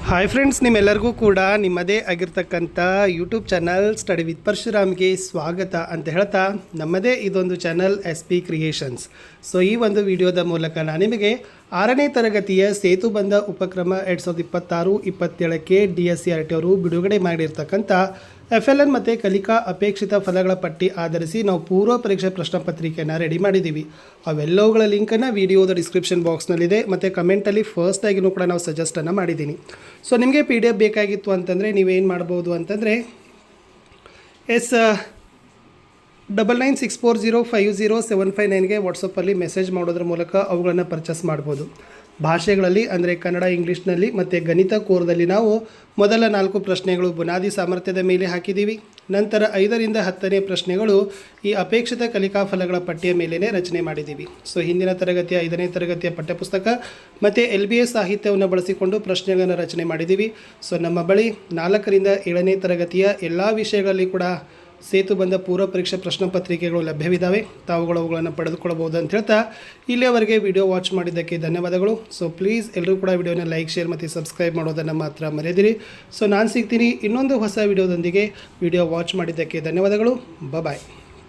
Hi friends, ನಿಮ್ಮೆಲ್ಲರಿಗೂ ಕೂಡ ನಿಮ್ಮದೇ ಆಗಿರ್ತಕ್ಕಂಥ ಯೂಟ್ಯೂಬ್ ಚಾನಲ್ ಸ್ಟಡಿ ವಿತ್ ಪರಶುರಾಮ್ಗೆ ಸ್ವಾಗತ ಅಂತ ಹೇಳ್ತಾ, ನಮ್ಮದೇ ಇದೊಂದು ಚಾನಲ್ SP ಕ್ರಿಯೇಷನ್ಸ್. ಸೊ ಈ ಒಂದು ವಿಡಿಯೋದ ಮೂಲಕ ನಾನು ನಿಮಗೆ 6ನೇ ತರಗತಿಯ ಸೇತುಬಂಧ ಉಪಕ್ರಮ 2026-27ಕ್ಕೆ DSCRT ಅವರು ಬಿಡುಗಡೆ ಮಾಡಿರ್ತಕ್ಕಂಥ FLN ಮತ್ತು ಕಲಿಕಾ ಅಪೇಕ್ಷಿತ ಫಲಗಳ ಪಟ್ಟಿ ಆಧರಿಸಿ ನಾವು ಪೂರ್ವ ಪರೀಕ್ಷೆ ಪ್ರಶ್ನೆ ಪತ್ರಿಕೆಯನ್ನು ರೆಡಿ ಮಾಡಿದ್ದೀವಿ. ಅವೆಲ್ಲವುಗಳ ಲಿಂಕನ್ನು ವಿಡಿಯೋದ ಡಿಸ್ಕ್ರಿಪ್ಷನ್ ಬಾಕ್ಸ್ನಲ್ಲಿದೆ ಮತ್ತು ಕಮೆಂಟಲ್ಲಿ ಫಸ್ಟಾಗಿಯೂ ಕೂಡ ನಾವು ಸಜೆಸ್ಟನ್ನು ಮಾಡಿದ್ದೀನಿ. ಸೊ ನಿಮಗೆ PDF ಬೇಕಾಗಿತ್ತು ಅಂತಂದರೆ ನೀವೇನು ಮಾಡ್ಬೋದು ಅಂತಂದರೆ S9964050759ಗೆ ವಾಟ್ಸಪ್ಪಲ್ಲಿ ಮೆಸೇಜ್ ಮಾಡೋದ್ರ ಮೂಲಕ ಅವುಗಳನ್ನು ಪರ್ಚೇಸ್ ಮಾಡ್ಬೋದು. ಭಾಷೆಗಳಲ್ಲಿ ಅಂದರೆ ಕನ್ನಡ, ಇಂಗ್ಲೀಷ್ನಲ್ಲಿ ಮತ್ತು ಗಣಿತ ಕೋರ್ದಲ್ಲಿ ನಾವು ಮೊದಲ 4 ಪ್ರಶ್ನೆಗಳು ಬುನಾದಿ ಸಾಮರ್ಥ್ಯದ ಮೇಲೆ ಹಾಕಿದ್ದೀವಿ. ನಂತರ 5ರಿಂದ 10ನೇ ಪ್ರಶ್ನೆಗಳು ಈ ಅಪೇಕ್ಷಿತ ಕಲಿಕಾ ಫಲಗಳ ಪಟ್ಟಿಯ ಮೇಲೇ ರಚನೆ ಮಾಡಿದ್ದೀವಿ. ಸೊ ಹಿಂದಿನ ತರಗತಿಯ 5ನೇ ತರಗತಿಯ ಪಠ್ಯಪುಸ್ತಕ ಮತ್ತು LBA ಸಾಹಿತ್ಯವನ್ನು ಬಳಸಿಕೊಂಡು ಪ್ರಶ್ನೆಗಳನ್ನು ರಚನೆ ಮಾಡಿದ್ದೀವಿ. ಸೊ ನಮ್ಮ ಬಳಿ 4ರಿಂದ 7ನೇ ತರಗತಿಯ ಎಲ್ಲ ವಿಷಯಗಳಲ್ಲಿ ಕೂಡ ಸೇತುಬಂಧ ಪೂರ್ವ ಪರೀಕ್ಷೆ ಪ್ರಶ್ನೆ ಪತ್ರಿಕೆಗಳು ಲಭ್ಯವಿದ್ದಾವೆ. ಅವುಗಳನ್ನು ಪಡೆದುಕೊಳ್ಳಬಹುದು ಅಂತ ಹೇಳ್ತಾ ಇಲ್ಲಿಯವರೆಗೆ ವಿಡಿಯೋ ವಾಚ್ ಮಾಡಿದ್ದಕ್ಕೆ ಧನ್ಯವಾದಗಳು. ಸೊ ಪ್ಲೀಸ್ ಎಲ್ಲರೂ ಕೂಡ ವಿಡಿಯೋನ ಲೈಕ್, ಶೇರ್ ಮತ್ತು ಸಬ್ಸ್ಕ್ರೈಬ್ ಮಾಡೋದನ್ನು ಮಾತ್ರ ಮರೆಯದಿರಿ. ಸೊ ನಾನು ಸಿಗ್ತೀನಿ ಇನ್ನೊಂದು ಹೊಸ ವಿಡಿಯೋದೊಂದಿಗೆ. ವಿಡಿಯೋ ವಾಚ್ ಮಾಡಿದ್ದಕ್ಕೆ ಧನ್ಯವಾದಗಳು. ಬಾಯ್.